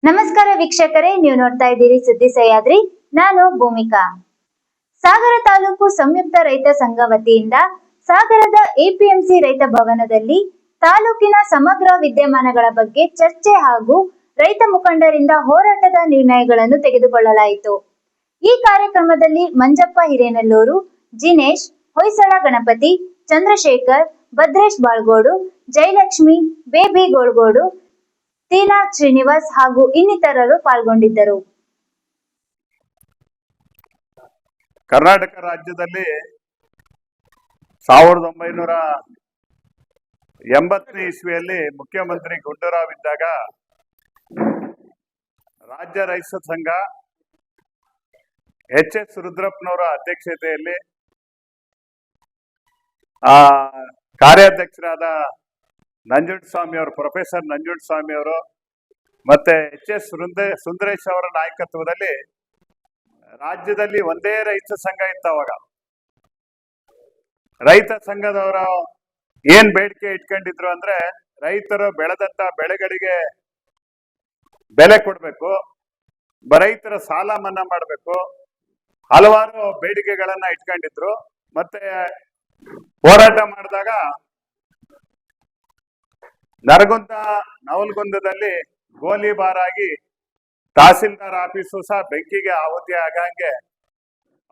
ನಮಸ್ಕಾರ ವೀಕ್ಷಕರೇ, ನೀವು ನೋಡ್ತಾ ಇದ್ದೀರಿ ಸುದ್ದಿ ಸಹ್ಯಾದ್ರಿ. ನಾನು ಭೂಮಿಕಾ. ಸಾಗರ ತಾಲೂಕು ಸಂಯುಕ್ತ ರೈತ ಸಂಘ ವತಿಯಿಂದ ಸಾಗರದ ಎಪಿಎಂಸಿ ರೈತ ಭವನದಲ್ಲಿ ತಾಲೂಕಿನ ಸಮಗ್ರ ವಿದ್ಯಮಾನಗಳ ಬಗ್ಗೆ ಚರ್ಚೆ ಹಾಗೂ ರೈತ ಮುಖಂಡರಿಂದ ಹೋರಾಟದ ನಿರ್ಣಯಗಳನ್ನು ತೆಗೆದುಕೊಳ್ಳಲಾಯಿತು. ಈ ಕಾರ್ಯಕ್ರಮದಲ್ಲಿ ಮಂಜಪ್ಪ ಹಿರೇನಲ್ಲೂರು, ಜಿನೇಶ್, ಹೊಯ್ಸಳ ಗಣಪತಿ, ಚಂದ್ರಶೇಖರ್, ಭದ್ರೇಶ್ ಬಾಳ್ಗೋಡು, ಜಯಲಕ್ಷ್ಮಿ, ಬೇಬಿ ಗೋಳ್ಗೋಡು, ತೀನಾ ಶ್ರೀನಿವಾಸ್ ಹಾಗೂ ಇನ್ನಿತರರು ಪಾಲ್ಗೊಂಡಿದ್ದರು. ಕರ್ನಾಟಕ ರಾಜ್ಯದಲ್ಲಿ 1980ನೇ ಇಸ್ವಿಯಲ್ಲಿ ಮುಖ್ಯಮಂತ್ರಿ ಗುಂಡೂರಾವ್ ಇದ್ದಾಗ ರಾಜ್ಯ ರೈತ ಸಂಘ ಎಚ್.ಎಸ್. ರುದ್ರಪ್ಪನವರ ಅಧ್ಯಕ್ಷತೆಯಲ್ಲಿ ಕಾರ್ಯಾಧ್ಯಕ್ಷರಾದ ನಂಜುಂಡಸ್ವಾಮಿ ಅವರು, ಪ್ರೊಫೆಸರ್ ನಂಜುಂಡಸ್ವಾಮಿ ಅವರು ಮತ್ತೆ ಎಚ್.ಎಸ್. ಸುಂದರೇಶ್ ಅವರ ನಾಯಕತ್ವದಲ್ಲಿ ರಾಜ್ಯದಲ್ಲಿ ಒಂದೇ ರೈತ ಸಂಘ ಇತ್ತು. ಅವಾಗ ರೈತ ಸಂಘದವರು ಏನ್ ಬೇಡಿಕೆ ಇಟ್ಕೊಂಡಿದ್ರು ಅಂದ್ರೆ, ರೈತರು ಬೆಳೆದಂತ ಬೆಳೆಗಳಿಗೆ ಬೆಲೆ ಕೊಡ್ಬೇಕು, ರೈತರ ಸಾಲ ಮನ್ನಾ ಮಾಡ್ಬೇಕು, ಹಲವಾರು ಬೇಡಿಕೆಗಳನ್ನ ಇಟ್ಕೊಂಡಿದ್ರು. ಮತ್ತೆ ಹೋರಾಟ ಮಾಡಿದಾಗ ನರಗುಂದ ನವಲಗುಂದದಲ್ಲಿ ಗೋಲಿಬಾರ್ ಆಗಿ ತಹಸೀಲ್ದಾರ್ ಆಫೀಸು ಸಹ ಬೆಂಕಿಗೆ ಆಹುತಿ ಆಗಂಗೆ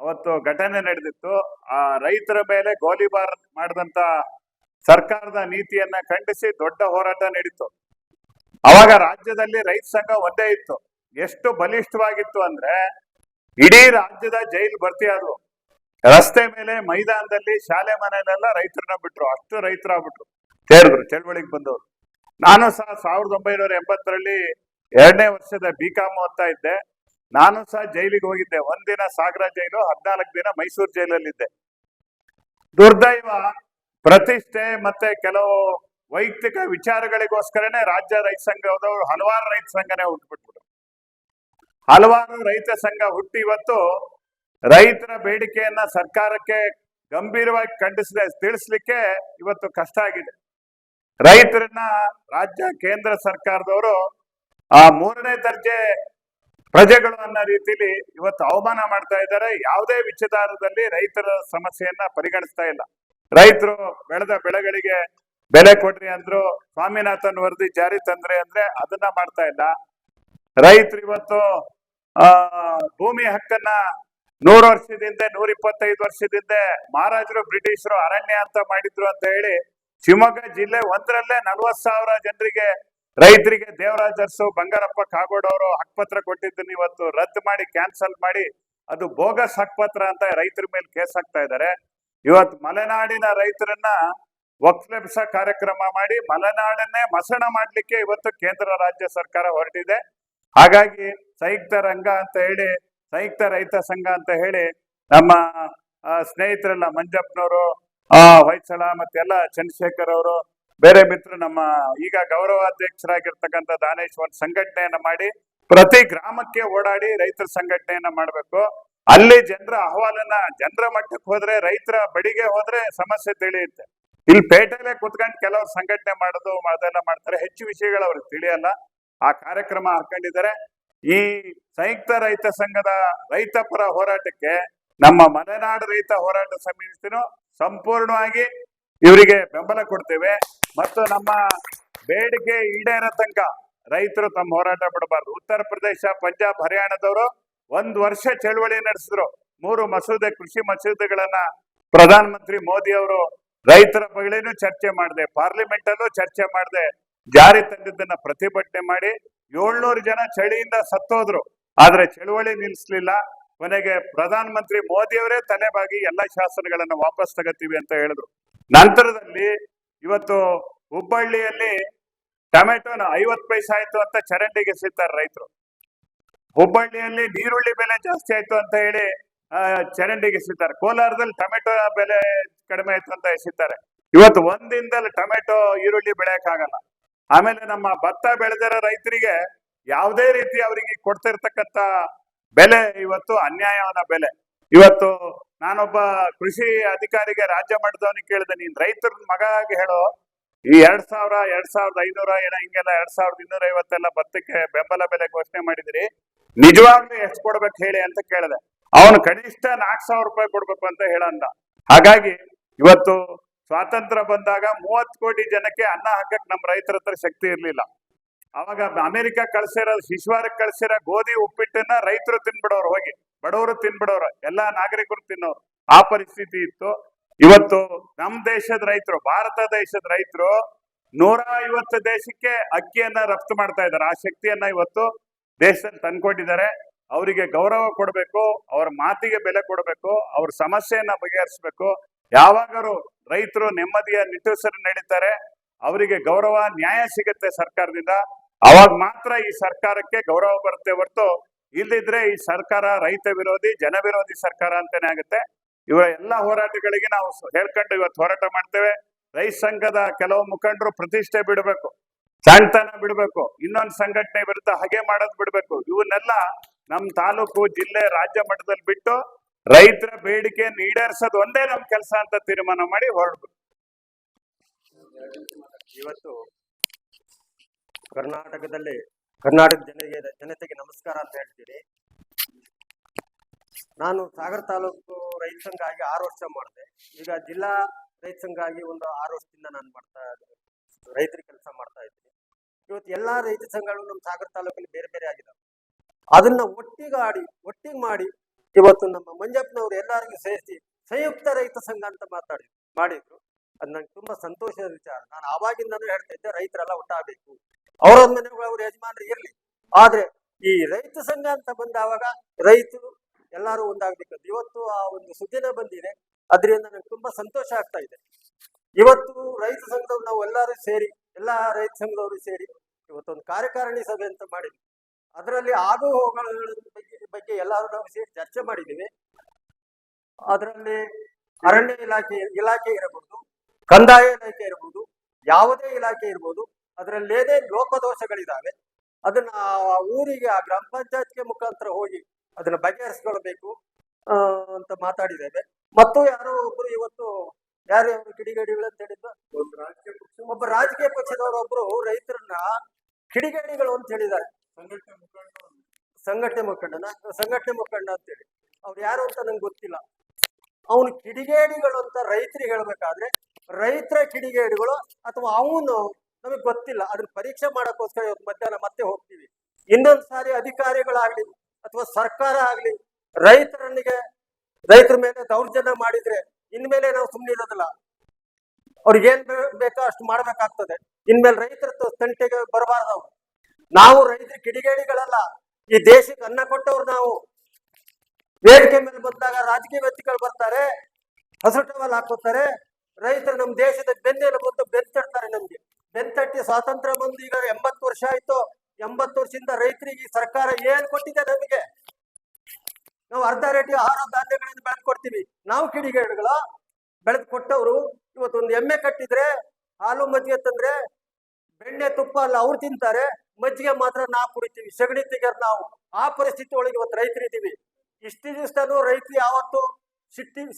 ಅವತ್ತು ಘಟನೆ ನಡೆದಿತ್ತು. ಆ ರೈತರ ಮೇಲೆ ಗೋಲಿಬಾರ್ ಮಾಡಿದಂತ ಸರ್ಕಾರದ ನೀತಿಯನ್ನ ಖಂಡಿಸಿ ದೊಡ್ಡ ಹೋರಾಟ ನಡೀತು. ಅವಾಗ ರಾಜ್ಯದಲ್ಲಿ ರೈತ ಸಂಘ ಒಂದೇ ಇತ್ತು. ಎಷ್ಟು ಬಲಿಷ್ಠವಾಗಿತ್ತು ಅಂದ್ರೆ, ಇಡೀ ರಾಜ್ಯದ ಜೈಲು ಭರ್ತಿ ಆದ್ವು. ರಸ್ತೆ ಮೇಲೆ, ಮೈದಾನದಲ್ಲಿ, ಶಾಲೆ ಮನೆಯಲ್ಲೆಲ್ಲ ರೈತರನ್ನ ಬಿಟ್ರು. ಅಷ್ಟು ರೈತರಾಗ್ಬಿಟ್ರು, ಸೇರಿದ್ರು ಚಳವಳಿಗೆ ಬಂದವರು. ನಾನು ಸಹ 1980ರಲ್ಲಿ 2ನೇ ವರ್ಷದ B.Com ಓದ್ತಾ ಇದ್ದೆ. ನಾನು ಸಹ ಜೈಲಿಗೆ ಹೋಗಿದ್ದೆ. ಒಂದಿನ ಸಾಗರ ಜೈಲು, 14 ದಿನ ಮೈಸೂರು ಜೈಲಲ್ಲಿದ್ದೆ. ದುರ್ದೈವ, ಪ್ರತಿಷ್ಠೆ ಮತ್ತೆ ಕೆಲವು ವೈಯಕ್ತಿಕ ವಿಚಾರಗಳಿಗೋಸ್ಕರನೇ ರಾಜ್ಯ ರೈತ ಸಂಘದವರು ಹಲವಾರು ರೈತ ಸಂಘನೇ ಹುಟ್ಟುಬಿಟ್ಬಿಟ್ರು. ಹಲವಾರು ರೈತ ಸಂಘ ಹುಟ್ಟಿ ಇವತ್ತು ರೈತರ ಬೇಡಿಕೆಯನ್ನ ಸರ್ಕಾರಕ್ಕೆ ಗಂಭೀರವಾಗಿ ತಿಳಿಸ್ಲಿಕ್ಕೆ ಇವತ್ತು ಕಷ್ಟ ಆಗಿದೆ. ರೈತರನ್ನ ರಾಜ್ಯ ಕೇಂದ್ರ ಸರ್ಕಾರದವರು 3ನೇ ದರ್ಜೆ ಪ್ರಜೆಗಳು ಅನ್ನೋ ರೀತಿಲಿ ಇವತ್ತು ಅವಮಾನ ಮಾಡ್ತಾ ಇದ್ದಾರೆ. ಯಾವುದೇ ವಿಚಾರದಲ್ಲಿ ರೈತರ ಸಮಸ್ಯೆಯನ್ನ ಪರಿಗಣಿಸ್ತಾ ಇಲ್ಲ. ರೈತರು ಬೆಳೆದ ಬೆಳೆಗಳಿಗೆ ಬೆಲೆ ಕೊಡ್ರಿ ಅಂದ್ರು, ಸ್ವಾಮಿನಾಥನ್ ವರದಿ ಜಾರಿ ತಂದ್ರೆ ಅಂದ್ರೆ ಅದನ್ನ ಮಾಡ್ತಾ ಇಲ್ಲ. ರೈತರು ಇವತ್ತು ಭೂಮಿ ಹಕ್ಕನ್ನ 100 ವರ್ಷದಿಂದ 125 ವರ್ಷದಿಂದ ಮಹಾರಾಜರು ಬ್ರಿಟಿಷರು ಅರಣ್ಯ ಅಂತ ಮಾಡಿದ್ರು ಅಂತ ಹೇಳಿ ಶಿವಮೊಗ್ಗ ಜಿಲ್ಲೆ 1ರಲ್ಲೇ 40,000 ಜನರಿಗೆ, ರೈತರಿಗೆ ದೇವರಾಜ ಅರಸು, ಬಂಗಾರಪ್ಪ ಕಾಗೋಡವರು ಹಕ್ಕುಪತ್ರ ಕೊಟ್ಟಿದ್ದನ್ನು ಇವತ್ತು ರದ್ದು ಮಾಡಿ, ಕ್ಯಾನ್ಸಲ್ ಮಾಡಿ, ಅದು ಬೋಗಸ್ ಹಕ್ಕುಪತ್ರ ಅಂತ ರೈತರ ಮೇಲೆ ಕೇಸ್ ಹಾಕ್ತಾ ಇದ್ದಾರೆ. ಇವತ್ತು ಮಲೆನಾಡಿನ ರೈತರನ್ನ ಒಕ್ಕಲೆಬ್ಸ ಕಾರ್ಯಕ್ರಮ ಮಾಡಿ ಮಲೆನಾಡನ್ನೇ ಮಸಣ ಮಾಡ್ಲಿಕ್ಕೆ ಇವತ್ತು ಕೇಂದ್ರ ರಾಜ್ಯ ಸರ್ಕಾರ ಹೊರಟಿದೆ. ಹಾಗಾಗಿ ಸಂಯುಕ್ತ ರಂಗ ಅಂತ ಹೇಳಿ, ಸಂಯುಕ್ತ ರೈತ ಸಂಘ ಅಂತ ಹೇಳಿ ನಮ್ಮ ಸ್ನೇಹಿತರೆಲ್ಲ ಮಂಜಪ್ಪನವರು, ಹೊಯ್ಸಳ ಮತ್ತೆಲ್ಲ ಚಂದ್ರಶೇಖರ್ ಅವರು, ಬೇರೆ ಮಿತ್ರರು, ನಮ್ಮ ಈಗ ಗೌರವಾಧ್ಯಕ್ಷರಾಗಿರ್ತಕ್ಕಂಥ ದಾನೇಶ್ವರ್ ಸಂಘಟನೆಯನ್ನ ಮಾಡಿ ಪ್ರತಿ ಗ್ರಾಮಕ್ಕೆ ಓಡಾಡಿ ರೈತರ ಸಂಘಟನೆಯನ್ನ ಮಾಡ್ಬೇಕು. ಅಲ್ಲಿ ಜನರ ಅಹವಾಲನ್ನ, ಜನರ ಮಟ್ಟಕ್ಕೆ ಹೋದ್ರೆ, ರೈತರ ಬಡಿಗೆ ಹೋದ್ರೆ ಸಮಸ್ಯೆ ತಿಳಿಯುತ್ತೆ. ಇಲ್ಲಿ ಪೇಟೆಲೆ ಕುತ್ಕೊಂಡು ಕೆಲವರು ಸಂಘಟನೆ ಮಾಡೋದು ಅದೆಲ್ಲ ಮಾಡ್ತಾರೆ. ಹೆಚ್ಚು ವಿಷಯಗಳು ಅವ್ರಿಗೆ ತಿಳಿಯಲ್ಲ. ಆ ಕಾರ್ಯಕ್ರಮ ಹಾಕೊಂಡಿದ್ದಾರೆ. ಈ ಸಂಯುಕ್ತ ರೈತ ಸಂಘದ ರೈತ ಪರ ಹೋರಾಟಕ್ಕೆ ನಮ್ಮ ಮಲೆನಾಡು ರೈತ ಹೋರಾಟ ಸಮಿತಿನೂ ಸಂಪೂರ್ಣವಾಗಿ ಇವರಿಗೆ ಬೆಂಬಲ ಕೊಡ್ತೇವೆ. ಮತ್ತು ನಮ್ಮ ಬೇಡಿಕೆ ಈಡೇರೋ ತನಕ ರೈತರು ತಮ್ಮ ಹೋರಾಟ ಬಿಡಬಾರ್ದು. ಉತ್ತರ ಪ್ರದೇಶ, ಪಂಜಾಬ್, ಹರಿಯಾಣದವರು 1 ವರ್ಷ ಚಳವಳಿ ನಡೆಸಿದ್ರು. 3 ಮಸೂದೆ, ಕೃಷಿ ಮಸೂದೆಗಳನ್ನ ಪ್ರಧಾನ ಮಂತ್ರಿ ಮೋದಿ ಅವರು ರೈತರ ಬಗ್ಗೆನೂ ಚರ್ಚೆ ಮಾಡಿದೆ, ಪಾರ್ಲಿಮೆಂಟ್ ಅಲ್ಲೂ ಚರ್ಚೆ ಮಾಡಿದೆ, ಜಾರಿ ತಂದಿದ್ದನ್ನ ಪ್ರತಿಭಟನೆ ಮಾಡಿ 700 ಜನ ಚಳಿಯಿಂದ ಸತ್ತೋದ್ರು. ಆದ್ರೆ ಚಳವಳಿ ನಿಲ್ಲಿಸ್ಲಿಲ್ಲ. ಕೊನೆಗೆ ಪ್ರಧಾನ ಮಂತ್ರಿ ಮೋದಿ ಅವರೇ ತಲೆಬಾಗಿ ಎಲ್ಲಾ ಶಾಸನಗಳನ್ನ ವಾಪಸ್ ತಗೋತೀವಿ ಅಂತ ಹೇಳಿದ್ರು. ನಂತರದಲ್ಲಿ ಇವತ್ತು ಹುಬ್ಬಳ್ಳಿಯಲ್ಲಿ ಟೊಮೆಟೊನ 50 ಪೈಸೆ ಆಯ್ತು ಅಂತ ಚರಂಡಿಗೆ ಎಸಿತಾರೆ ರೈತರು. ಹುಬ್ಬಳ್ಳಿಯಲ್ಲಿ ನೀರುಳ್ಳಿ ಬೆಲೆ ಜಾಸ್ತಿ ಆಯ್ತು ಅಂತ ಹೇಳಿ ಚರಂಡಿಗೆ ಎಸಿತಾರೆ. ಕೋಲಾರದಲ್ಲಿ ಟೊಮೆಟೊ ಬೆಲೆ ಕಡಿಮೆ ಆಯ್ತು ಅಂತ ಎಸಿತಾರೆ. ಇವತ್ತು ಒಂದಿನದಲ್ಲಿ ಟೊಮೆಟೊ, ಈರುಳ್ಳಿ ಬೆಳೆಯಕ್ಕಾಗಲ್ಲ. ಆಮೇಲೆ ನಮ್ಮ ಭತ್ತ ಬೆಳೆದಿರೋ ರೈತರಿಗೆ ಯಾವುದೇ ರೀತಿ ಅವರಿಗೆ ಕೊಡ್ತಿರ್ತಕ್ಕಂಥ ಬೆಲೆ ಇವತ್ತು ಅನ್ಯಾಯವಾದ ಬೆಲೆ. ಇವತ್ತು ನಾನೊಬ್ಬ ಕೃಷಿ ಅಧಿಕಾರಿಗೆ ರಾಜ್ಯ ಮಟ್ಟದವನಿಗೆ ಕೇಳಿದೆ, ನೀನ್ ರೈತರ ಮಗ ಆಗಿ ಹೇಳೋ, ಈ 2000, 2500 ಏನೋ ಹಿಂಗೆಲ್ಲ 2250 ಭತ್ತಕ್ಕೆ ಬೆಂಬಲ ಬೆಲೆ ಘೋಷಣೆ ಮಾಡಿದ್ರಿ. ನಿಜವಾಗ್ಲೂ ಎಷ್ಟು ಕೊಡ್ಬೇಕು ಹೇಳಿ ಅಂತ ಕೇಳಿದೆ. ಅವನು ಕನಿಷ್ಠ 4000 ರೂಪಾಯಿ ಕೊಡ್ಬೇಕು ಅಂತ ಹೇಳಂದ. ಹಾಗಾಗಿ ಇವತ್ತು ಸ್ವಾತಂತ್ರ್ಯ ಬಂದಾಗ 30 ಕೋಟಿ ಜನಕ್ಕೆ ಅನ್ನ ಹಾಕಕ್ ನಮ್ಮ ರೈತರ ಹತ್ರ ಶಕ್ತಿ ಇರ್ಲಿಲ್ಲ. ಅವಾಗ ಅಮೆರಿಕ ಕಳ್ಸಿರೋ ಶಿಶ್ವಾರಕ್ಕೆ ಕಳ್ಸಿರೋ ಗೋಧಿ ಉಪ್ಪಿಟ್ಟನ್ನ ರೈತರು ತಿನ್ಬಿಡೋರು, ಹೋಗಿ ಬಡವರು ತಿನ್ಬಿಡೋರು, ಎಲ್ಲಾ ನಾಗರಿಕರು ತಿನ್ನೋರು. ಆ ಪರಿಸ್ಥಿತಿ ಇತ್ತು. ಇವತ್ತು ನಮ್ ದೇಶದ ರೈತರು, ಭಾರತ ದೇಶದ ರೈತರು 150 ದೇಶಕ್ಕೆ ಅಕ್ಕಿಯನ್ನ ರಫ್ತು ಮಾಡ್ತಾ ಇದ್ದಾರೆ. ಆ ಶಕ್ತಿಯನ್ನ ಇವತ್ತು ದೇಶದಲ್ಲಿ ತಂದ್ಕೊಟ್ಟಿದ್ದಾರೆ. ಅವರಿಗೆ ಗೌರವ ಕೊಡಬೇಕು, ಅವ್ರ ಮಾತಿಗೆ ಬೆಲೆ ಕೊಡಬೇಕು, ಅವ್ರ ಸಮಸ್ಯೆಯನ್ನ ಬಗೆಹರಿಸಬೇಕು. ಯಾವಾಗರೂ ರೈತರು ನೆಮ್ಮದಿಯ ನಿಟ್ಟುಸಿರು ನಡೀತಾರೆ, ಅವರಿಗೆ ಗೌರವ ನ್ಯಾಯ ಸಿಗುತ್ತೆ ಸರ್ಕಾರದಿಂದ, ಅವಾಗ ಮಾತ್ರ ಈ ಸರ್ಕಾರಕ್ಕೆ ಗೌರವ ಬರುತ್ತೆ ಹೊರತು ಇಲ್ಲಿದ್ರೆ ಈ ಸರ್ಕಾರ ರೈತ ವಿರೋಧಿ, ಜನ ವಿರೋಧಿ ಸರ್ಕಾರ ಅಂತಾನೆ ಆಗುತ್ತೆ. ಇವರ ಎಲ್ಲ ಹೋರಾಟಗಳಿಗೆ ನಾವು ಹೇಳ್ಕೊಂಡು ಇವತ್ತು ಹೋರಾಟ ಮಾಡ್ತೇವೆ. ರೈತ ಸಂಘದ ಕೆಲವು ಮುಖಂಡರು ಪ್ರತಿಷ್ಠೆ ಬಿಡಬೇಕು, ಸಣ್ಣತನ ಬಿಡಬೇಕು, ಇನ್ನೊಂದು ಸಂಘಟನೆ ವಿರುದ್ಧ ಹಾಗೆ ಮಾಡೋದು ಬಿಡಬೇಕು. ಇವನ್ನೆಲ್ಲ ನಮ್ ತಾಲೂಕು, ಜಿಲ್ಲೆ, ರಾಜ್ಯ ಮಟ್ಟದಲ್ಲಿ ಬಿಟ್ಟು ರೈತರ ಬೇಡಿಕೆಯನ್ನು ಈಡೇರಿಸೋದು ಒಂದೇ ನಮ್ ಕೆಲಸ ಅಂತ ತೀರ್ಮಾನ ಮಾಡಿ ಹೊರಡ್ಬೇಕು. ಇವತ್ತು ಕರ್ನಾಟಕ ಜನತೆಗೆ ನಮಸ್ಕಾರ ಅಂತ ಹೇಳ್ತೀನಿ. ನಾನು ಸಾಗರ ತಾಲೂಕು ರೈತ ಸಂಘ ಆಗಿ 6 ವರ್ಷ ಮಾಡಿದೆ. ಈಗ ಜಿಲ್ಲಾ ರೈತ ಸಂಘ ಆಗಿ ಒಂದು 6 ವರ್ಷದಿಂದ ನಾನು ರೈತರ ಕೆಲಸ ಮಾಡ್ತಾ ಇದ್ದೀನಿ. ಇವತ್ತು ಎಲ್ಲಾ ರೈತ ಸಂಘಗಳು ನಮ್ಮ ಸಾಗರ ತಾಲೂಕಲ್ಲಿ ಬೇರೆ ಬೇರೆ ಆಗಿದ್ದಾವೆ. ಅದನ್ನ ಒಟ್ಟಿಗೆ ಮಾಡಿ ಇವತ್ತು ನಮ್ಮ ಮಂಜಪ್ಪನವರು ಎಲ್ಲರಿಗೂ ಸೇರಿಸಿ ಸಂಯುಕ್ತ ರೈತ ಸಂಘ ಅಂತ ಮಾಡಿದ್ರು. ಅದು ನಂಗೆ ತುಂಬಾ ಸಂತೋಷದ ವಿಚಾರ. ನಾನು ಆವಾಗಿಂದನೂ ಹೇಳ್ತಾ ಇದ್ದೆ, ರೈತರೆಲ್ಲ ಒಟ್ಟಾಗಬೇಕು, ಅವರ ಮನೆಗಳು ಅವ್ರ ಯಜಮಾನರು ಇರ್ಲಿ, ಆದ್ರೆ ಈ ರೈತ ಸಂಘ ಅಂತ ಬಂದಾವಾಗ ರೈತರು ಎಲ್ಲರೂ ಒಂದಾಗ್ಬೇಕಂತ ಇವತ್ತು ಆ ಒಂದು ಸುದ್ದಿನ ಬಂದಿದೆ. ಅದರಿಂದ ನಂಗೆ ತುಂಬಾ ಸಂತೋಷ ಆಗ್ತಾ ಇದೆ. ಇವತ್ತು ರೈತ ಸಂಘದವ್ರು ನಾವು ಎಲ್ಲಾ ರೈತ ಸಂಘದವರು ಸೇರಿ ಇವತ್ತೊಂದು ಕಾರ್ಯಕಾರಿಣಿ ಸಭೆ ಅಂತ ಮಾಡಿದ್ವಿ. ಅದರಲ್ಲಿ ಆಗು ಹೋಗುಗಳ ಬಗ್ಗೆ ಎಲ್ಲರೂ ನಾವು ಸೇರಿ ಚರ್ಚೆ ಮಾಡಿದ್ದೀವಿ. ಅದರಲ್ಲಿ ಅರಣ್ಯ ಇಲಾಖೆ ಇರಬಹುದು, ಕಂದಾಯ ಇಲಾಖೆ ಇರಬಹುದು, ಯಾವುದೇ ಇಲಾಖೆ ಇರ್ಬೋದು, ಅದರಲ್ಲಿ ಏನೇ ಲೋಪದೋಷಗಳಿದಾವೆ ಅದನ್ನ ಊರಿಗೆ ಆ ಗ್ರಾಮ ಪಂಚಾಯತ್ಗೆ ಮುಖಾಂತರ ಹೋಗಿ ಅದನ್ನ ಬಗೆಹರಿಸ್ಕೊಳ್ಬೇಕು ಅಂತ ಮಾತಾಡಿದ್ದೇವೆ. ಮತ್ತು ಯಾರೋ ಒಬ್ರು ಇವತ್ತು ಯಾರು ಕಿಡಿಗೇಡಿಗಳು ಅಂತ ಹೇಳಿದ್ದು, ಒಬ್ಬ ರಾಜಕೀಯ ಪಕ್ಷದವರೊಬ್ರು ರೈತರನ್ನ ಕಿಡಿಗೇಡಿಗಳು ಅಂತ ಹೇಳಿದ್ದಾರೆ. ಸಂಘಟನೆ ಮುಖಂಡ ಅಂತೇಳಿ ಅವ್ರು ಯಾರು ಅಂತ ನಂಗೆ ಗೊತ್ತಿಲ್ಲ. ಅವನು ಕಿಡಿಗೇಡಿಗಳು ಅಂತ ರೈತರಿಗೆ ಹೇಳ್ಬೇಕಾದ್ರೆ ರೈತರ ಕಿಡಿಗೇಡಿಗಳು ಅಥವಾ ಅವನು ನಮಗೆ ಗೊತ್ತಿಲ್ಲ. ಅದನ್ನ ಪರೀಕ್ಷೆ ಮಾಡಕ್ಕೋಸ್ಕರ ಇವತ್ತು ಮಧ್ಯಾಹ್ನ ಮತ್ತೆ ಹೋಗ್ತೀವಿ. ಇನ್ನೊಂದು ಸಾರಿ ಅಧಿಕಾರಿಗಳಾಗ್ಲಿ ಅಥವಾ ಸರ್ಕಾರ ಆಗ್ಲಿ ರೈತರ ಮೇಲೆ ದೌರ್ಜನ್ಯ ಮಾಡಿದ್ರೆ ಇನ್ಮೇಲೆ ನಾವು ಸುಮ್ಮನೆ ಇರೋದಿಲ್ಲ. ಅವ್ರಿಗೆ ಏನ್ ಬೇಕೋ ಅಷ್ಟು ಮಾಡ್ಬೇಕಾಗ್ತದೆ. ಇನ್ಮೇಲೆ ರೈತರ ತಂಟೆಗೆ ಬರಬಾರ್ದು. ನಾವು ರೈತರ ಕಿಡಿಗೇಡಿಗಳಲ್ಲ, ಈ ದೇಶಕ್ಕೆ ಅನ್ನ ಕೊಟ್ಟವ್ರು ನಾವು. ವೇದಿಕೆ ಮೇಲೆ ಬಂದಾಗ ರಾಜಕೀಯ ವ್ಯಕ್ತಿಗಳು ಬರ್ತಾರೆ, ಹಸುಟವಲ್ ಹಾಕೋತಾರೆ, ರೈತರು ನಮ್ಮ ದೇಶದ ಬೆನ್ನೆಲ್ಲ ಬಂದು ಬೆಂತಡ್ತಾರೆ. ನಮ್ಗೆ ಬೆಂತಟ್ಟಿ ಸ್ವಾತಂತ್ರ್ಯ ಬಂದು ಈಗ 80 ವರ್ಷ ಆಯ್ತು. 80 ವರ್ಷದಿಂದ ರೈತರಿಗೆ ಈ ಸರ್ಕಾರ ಏನ್ ಕೊಟ್ಟಿದೆ ನಮಗೆ? ನಾವು ಅರ್ಧ ರೇಟಿ ಆಹಾರ ಧಾನ್ಯಗಳನ್ನು ಬೆಳೆದು ಕೊಡ್ತೀವಿ. ನಾವು ಕಿಡಿಗೇಡಿಗಳ ಬೆಳೆದು ಕೊಟ್ಟವರು. ಇವತ್ತೊಂದು ಎಮ್ಮೆ ಕಟ್ಟಿದ್ರೆ ಹಾಲು ಮಜ್ಜಿಗೆ ತಂದ್ರೆ ಬೆಣ್ಣೆ ತುಪ್ಪ ಅಲ್ಲ ಅವ್ರು ತಿಂತಾರೆ, ಮಜ್ಜಿಗೆ ಮಾತ್ರ ನಾವು ಕುಡಿತೀವಿ, ಸಗಣಿ ತೆಗೆರ್ ನಾವು. ಆ ಪರಿಸ್ಥಿತಿ ಒಳಗೆ ಇವತ್ತು ರೈತರಿದ್ದೀವಿ. ಇಷ್ಟು ದಿವಸನೂ ರೈತರು ಯಾವತ್ತು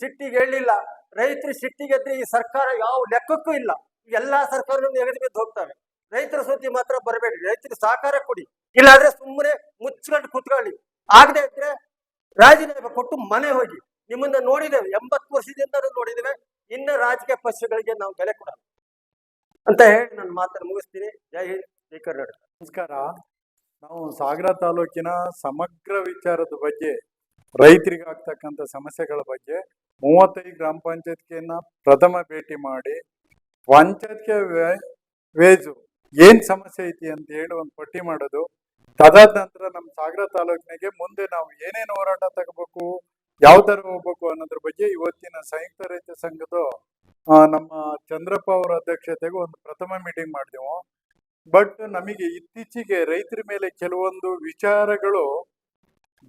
ಸಿಟ್ಟಿಗೆ ಹೇಳಿಲ್ಲ. ರೈತರು ಸಿಟ್ಟಿಗೆದ್ರೆ ಈ ಸರ್ಕಾರ ಯಾವ ಲೆಕ್ಕಕ್ಕೂ ಇಲ್ಲ. ಎಲ್ಲಾ ಸರ್ಕಾರಗಳು ಎಗದಿ ಬಿದ್ದು ಹೋಗ್ತವೆ. ರೈತರ ಸುದ್ದಿ ಮಾತ್ರ ಬರಬೇಡಿ, ರೈತರಿಗೆ ಸಹಕಾರ ಕೊಡಿ. ಇಲ್ಲಾಂದ್ರೆ ಸುಮ್ಮನೆ ಮುಚ್ಕೊಂಡು ಕುತ್ಕೊಳ್ಳಿ. ಆಗದೆ ಇದ್ರೆ ರಾಜೀನಾಮೆ ಕೊಟ್ಟು ಮನೆ ಹೋಗಿ. ನಿಮ್ಮನ್ನ ನೋಡಿದ್ದೇವೆ, 80 ವರ್ಷದಿಂದ ನೋಡಿದ್ದೇವೆ. ಇನ್ನು ರಾಜಕೀಯ ಪಕ್ಷಗಳಿಗೆ ನಾವು ಬೆಲೆ ಕೊಡೋಣ ಅಂತ ಹೇಳಿ ನನ್ನ ಮಾತನ್ನು ಮುಗಿಸ್ತೀನಿ. ಜೈ ಹಿಂದ್, ಜೈ ಕರ್ನಾಟಕ. ನಮಸ್ಕಾರ. ನಾವು ಸಾಗರ ತಾಲೂಕಿನ ಸಮಗ್ರ ವಿಚಾರದ ಬಗ್ಗೆ, ರೈತರಿಗೆ ಆಗ್ತಕ್ಕಂಥ ಸಮಸ್ಯೆಗಳ ಬಗ್ಗೆ 35 ಗ್ರಾಮ ಪಂಚಾಯತ್ಗೆನ ಪ್ರಥಮ ಭೇಟಿ ಮಾಡಿ ಪಂಚಾಯತ್ಗೆ ವೇಜು ಏನ್ ಸಮಸ್ಯೆ ಐತಿ ಅಂತ ಹೇಳಿ ಒಂದು ಪಟ್ಟಿ ಮಾಡೋದು. ತದಾದ ನಂತರ ನಮ್ಮ ಸಾಗರ ತಾಲೂಕಿನಾಗೆ ಮುಂದೆ ನಾವು ಏನೇನು ಹೋರಾಟ ತಗೋಬೇಕು, ಯಾವ ತರ ಹೋಗ್ಬೇಕು ಅನ್ನೋದ್ರ ಬಗ್ಗೆ ಇವತ್ತಿನ ಸಂಯುಕ್ತ ರೈತ ಸಂಘದ ನಮ್ಮ ಚಂದ್ರಪ್ಪ ಅವರ ಅಧ್ಯಕ್ಷತೆಗೆ ಒಂದು ಪ್ರಥಮ ಮೀಟಿಂಗ್ ಮಾಡಿದೆವು. ಬಟ್ ನಮಗೆ ಇತ್ತೀಚೆಗೆ ರೈತರ ಮೇಲೆ ಕೆಲವೊಂದು ವಿಚಾರಗಳು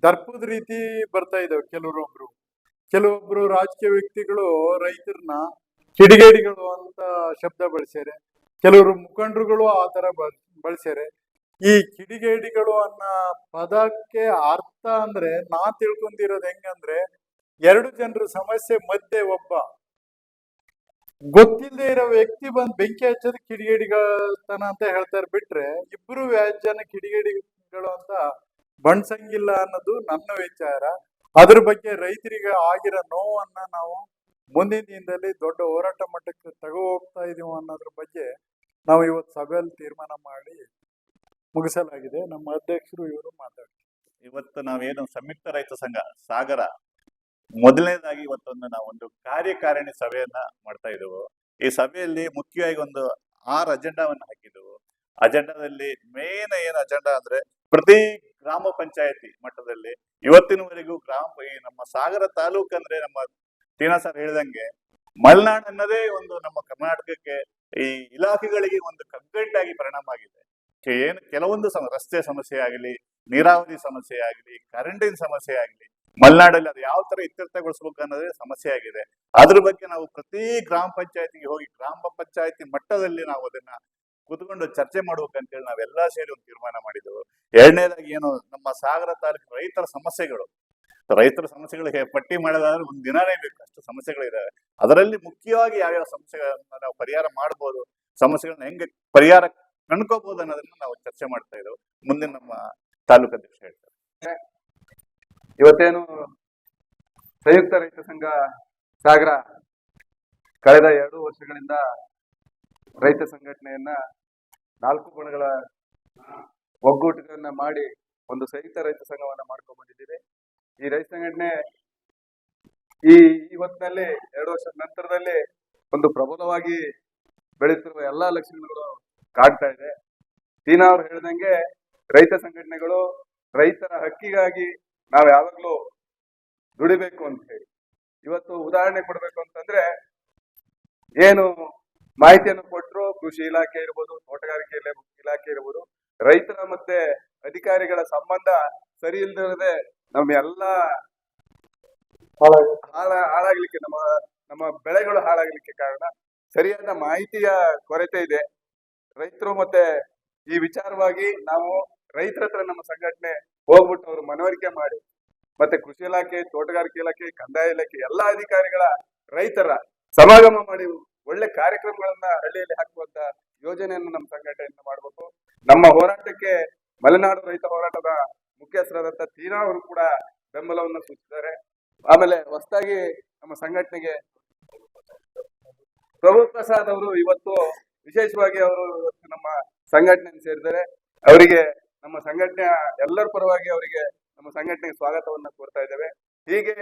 ದರ್ಪದ ರೀತಿ ಬರ್ತಾ ಇದಾವೆ. ಕೆಲವೊಬ್ರು ರಾಜಕೀಯ ವ್ಯಕ್ತಿಗಳು ರೈತರನ್ನ ಕಿಡಿಗೇಡಿಗಳು ಅಂತ ಶಬ್ದ ಬಳಸ್ಯಾರೆ. ಕೆಲವರು ಮುಖಂಡರುಗಳು ಆ ತರ ಬಳಸ್ಯಾರೆ. ಈ ಕಿಡಿಗೇಡಿಗಳು ಅನ್ನೋ ಪದಕ್ಕೆ ಅರ್ಥ ಅಂದ್ರೆ ನಾ ತಿಳ್ಕೊಂಡಿರೋದು ಹೆಂಗಂದ್ರೆ, 2 ಜನರ ಸಮಸ್ಯೆ ಮಧ್ಯೆ ಒಬ್ಬ ಗೊತ್ತಿಲ್ಲದೆ ಇರೋ ವ್ಯಕ್ತಿ ಬಂದು ಬೆಂಕಿ ಹಚ್ಚೋದು ಕಿಡಿಗೇಡಿಗಳತನ ಅಂತ ಹೇಳ್ತಾರೆ ಬಿಟ್ರೆ ಇಬ್ರು ವ್ಯಾಜ್ಯನ ಕಿಡಿಗೇಡಿಗಳು ಅಂತ ಬಣ್ಸಂಗಿಲ್ಲ ಅನ್ನೋದು ನನ್ನ ವಿಚಾರ. ಅದ್ರ ಬಗ್ಗೆ ರೈತರಿಗೆ ಆಗಿರೋ ನೋವನ್ನ ನಾವು ಮುಂದಿನ ದಿನದಲ್ಲಿ ದೊಡ್ಡ ಹೋರಾಟ ಮಟ್ಟಕ್ಕೆ ತಗೋ ಹೋಗ್ತಾ ಇದೀವಿ ಅನ್ನೋದ್ರ ಬಗ್ಗೆ ನಾವು ಇವತ್ತು ಸಭೆಯಲ್ಲಿ ತೀರ್ಮಾನ ಮಾಡಿ ಮುಗಿಸಲಾಗಿದೆ. ನಮ್ಮ ಅಧ್ಯಕ್ಷರು ಇವರು ಮಾತಾಡ್ತಾರೆ. ಇವತ್ತು ನಾವೇನು ಸಂಯುಕ್ತ ರೈತ ಸಂಘ ಸಾಗರ ಮೊದಲನೇದಾಗಿ ಇವತ್ತೊಂದು ನಾವೊಂದು ಕಾರ್ಯಕಾರಿಣಿ ಸಭೆಯನ್ನ ಮಾಡ್ತಾ ಇದ್ದೆವು. ಈ ಸಭೆಯಲ್ಲಿ ಮುಖ್ಯವಾಗಿ ಒಂದು 6 ಅಜೆಂಡಾವನ್ನು ಹಾಕಿದ್ದೆವು. ಅಜೆಂಡಾದಲ್ಲಿ ಮೇನ್ ಏನು ಅಜೆಂಡಾ ಅಂದ್ರೆ ಪ್ರತಿ ಗ್ರಾಮ ಪಂಚಾಯತಿ ಮಟ್ಟದಲ್ಲಿ ಇವತ್ತಿನವರೆಗೂ ಈ ನಮ್ಮ ಸಾಗರ ತಾಲೂಕು ಅಂದ್ರೆ ನಮ್ಮ ತೀನಾ ಸರ್ ಹೇಳಿದಂಗೆ ಮಲೆನಾಡು ಅನ್ನೋದೇ ಒಂದು ನಮ್ಮ ಕರ್ನಾಟಕಕ್ಕೆ ಈ ಇಲಾಖೆಗಳಿಗೆ ಒಂದು ಕಗ್ಗಂಟಾಗಿ ಪರಿಣಾಮ ಆಗಿದೆ. ಕೆಲವೊಂದು ರಸ್ತೆ ಸಮಸ್ಯೆ ಆಗಲಿ, ನೀರಾವರಿ ಸಮಸ್ಯೆ ಆಗಲಿ, ಕರೆಂಟಿನ ಸಮಸ್ಯೆ ಆಗಲಿ, ಮಲೆನಾಡಲ್ಲಿ ಅದು ಯಾವ ತರ ಇತ್ಯರ್ಥಗೊಳಿಸ್ಬೇಕು ಅನ್ನೋದೇ ಸಮಸ್ಯೆ ಆಗಿದೆ. ಅದ್ರ ಬಗ್ಗೆ ನಾವು ಪ್ರತಿ ಗ್ರಾಮ ಪಂಚಾಯತಿಗೆ ಹೋಗಿ ಗ್ರಾಮ ಪಂಚಾಯತಿ ಮಟ್ಟದಲ್ಲಿ ನಾವು ಅದನ್ನ ಕೂತ್ಕೊಂಡು ಚರ್ಚೆ ಮಾಡ್ಬೇಕಂತೇಳಿ ನಾವೆಲ್ಲಾ ಸೇರಿ ಒಂದು ತೀರ್ಮಾನ ಮಾಡಿದೆವು. ಎರಡನೇದಾಗಿ ಏನು ನಮ್ಮ ಸಾಗರ ತಾಲೂಕು ರೈತರ ಸಮಸ್ಯೆಗಳಿಗೆ ಪಟ್ಟಿ ಮಾಡೋದಾದ್ರೆ ಒಂದು ದಿನಾನೇ ಬೇಕು, ಅಷ್ಟು ಸಮಸ್ಯೆಗಳಿದಾವೆ. ಅದರಲ್ಲಿ ಮುಖ್ಯವಾಗಿ ಯಾವ್ಯಾವ ಸಮಸ್ಯೆಗಳನ್ನ ನಾವು ಪರಿಹಾರ ಮಾಡ್ಬೋದು, ಸಮಸ್ಯೆಗಳನ್ನ ಹೆಂಗೆ ಪರಿಹಾರ ಕಂಡ್ಕೋಬಹುದು ಅನ್ನೋದನ್ನ ನಾವು ಚರ್ಚೆ ಮಾಡ್ತಾ ಇದ್ದೇವೆ. ಮುಂದೆ ನಮ್ಮ ತಾಲೂಕು ಅಧ್ಯಕ್ಷ ಹೇಳ್ತಾರೆ. ಇವತ್ತೇನು ಸಂಯುಕ್ತ ರೈತ ಸಂಘ ಸಾಗರ ಕಳೆದ 2 ವರ್ಷಗಳಿಂದ ರೈತ ಸಂಘಟನೆಯನ್ನ 4 ಗುಣಗಳ ಒಗ್ಗೂಟಗಳನ್ನ ಮಾಡಿ ಒಂದು ಸಂಯುಕ್ತ ರೈತ ಸಂಘವನ್ನ ಮಾಡ್ಕೊಂಡ್ ಬಂದಿದ್ದೀವಿ. ಈ ರೈತ ಸಂಘಟನೆ ಈ ಹೊತ್ತಿನಲ್ಲಿ 2 ವರ್ಷದ ನಂತರದಲ್ಲಿ ಒಂದು ಪ್ರಬಲವಾಗಿ ಬೆಳೆಯುತ್ತಿರುವ ಎಲ್ಲಾ ಲಕ್ಷಣಗಳು ಕಾಡ್ತಾ ಇದೆ. ತೀನಾ ಅವ್ರು ಹೇಳ್ದಂಗೆ ರೈತ ಸಂಘಟನೆಗಳು ರೈತರ ಹಕ್ಕಿಗಾಗಿ ನಾವ್ ಯಾವಾಗ್ಲೂ ದುಡಿಬೇಕು ಅಂತ ಹೇಳಿ ಇವತ್ತು ಉದಾಹರಣೆ ಕೊಡ್ಬೇಕು ಅಂತಂದ್ರೆ ಏನು ಮಾಹಿತಿಯನ್ನು ಕೊಟ್ಟರು ಕೃಷಿ ಇಲಾಖೆ ಇರ್ಬೋದು, ತೋಟಗಾರಿಕೆ ಇಲಾಖೆ ಇರ್ಬೋದು, ರೈತರ ಮತ್ತೆ ಅಧಿಕಾರಿಗಳ ಸಂಬಂಧ ಸರಿ ಇಲ್ದಿರದೆ ನಮ್ಮೆಲ್ಲ ಹಾಳಾಗ್ಲಿಕ್ಕೆ ನಮ್ಮ ಬೆಳೆಗಳು ಹಾಳಾಗ್ಲಿಕ್ಕೆ ಕಾರಣ ಸರಿಯಾದ ಮಾಹಿತಿಯ ಕೊರತೆ ಇದೆ. ರೈತರು ಮತ್ತೆ ಈ ವಿಚಾರವಾಗಿ ನಾವು ರೈತರ ಹತ್ರ ನಮ್ಮ ಸಂಘಟನೆ ಹೋಗ್ಬಿಟ್ಟು ಅವ್ರು ಮನವರಿಕೆ ಮಾಡಿ ಮತ್ತೆ ಕೃಷಿ ಇಲಾಖೆ, ತೋಟಗಾರಿಕೆ ಇಲಾಖೆ, ಕಂದಾಯ ಇಲಾಖೆ ಎಲ್ಲಾ ಅಧಿಕಾರಿಗಳ ರೈತರ ಸಮಾಗಮ ಮಾಡಿ ಒಳ್ಳೆ ಕಾರ್ಯಕ್ರಮಗಳನ್ನ ಹಳ್ಳಿಯಲ್ಲಿ ಹಾಕುವಂತ ಯೋಜನೆಯನ್ನು ನಮ್ಮ ಸಂಘಟನೆಯಿಂದ ಮಾಡಬೇಕು. ನಮ್ಮ ಹೋರಾಟಕ್ಕೆ ಮಲೆನಾಡು ರೈತ ಹೋರಾಟದ ಮುಖ್ಯಸ್ಥರಾದಂತ ತೀನಾ ಅವರು ಕೂಡ ಬೆಂಬಲವನ್ನು ಸೂಚಿಸಿದ್ದಾರೆ. ಆಮೇಲೆ ಹೊಸದಾಗಿ ನಮ್ಮ ಸಂಘಟನೆಗೆ ಪ್ರಭು ಪ್ರಸಾದ್ ಅವರು ಇವತ್ತು ವಿಶೇಷವಾಗಿ ಅವರು ಇವತ್ತು ನಮ್ಮ ಸಂಘಟನೆಗೆ ಸೇರಿದ್ದಾರೆ. ಅವರಿಗೆ ನಮ್ಮ ಸಂಘಟನೆಯ ಎಲ್ಲರ ಪರವಾಗಿ ಅವರಿಗೆ ನಮ್ಮ ಸಂಘಟನೆಗೆ ಸ್ವಾಗತವನ್ನ ಕೋರ್ತಾ ಇದ್ದೇವೆ. ಹೀಗೆ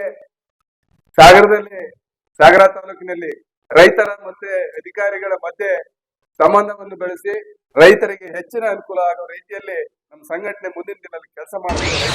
ಸಾಗರ ತಾಲೂಕಿನಲ್ಲಿ ರೈತರ ಮತ್ತೆ ಅಧಿಕಾರಿಗಳ ಮಧ್ಯೆ ಸಂಬಂಧವನ್ನು ಬೆಳೆಸಿ ರೈತರಿಗೆ ಹೆಚ್ಚಿನ ಅನುಕೂಲ ಆಗೋ ರೀತಿಯಲ್ಲಿ ನಮ್ಮ ಸಂಘಟನೆ ಮುಂದಿನ ದಿನದಲ್ಲಿ ಕೆಲಸ ಮಾಡಬೇಕು.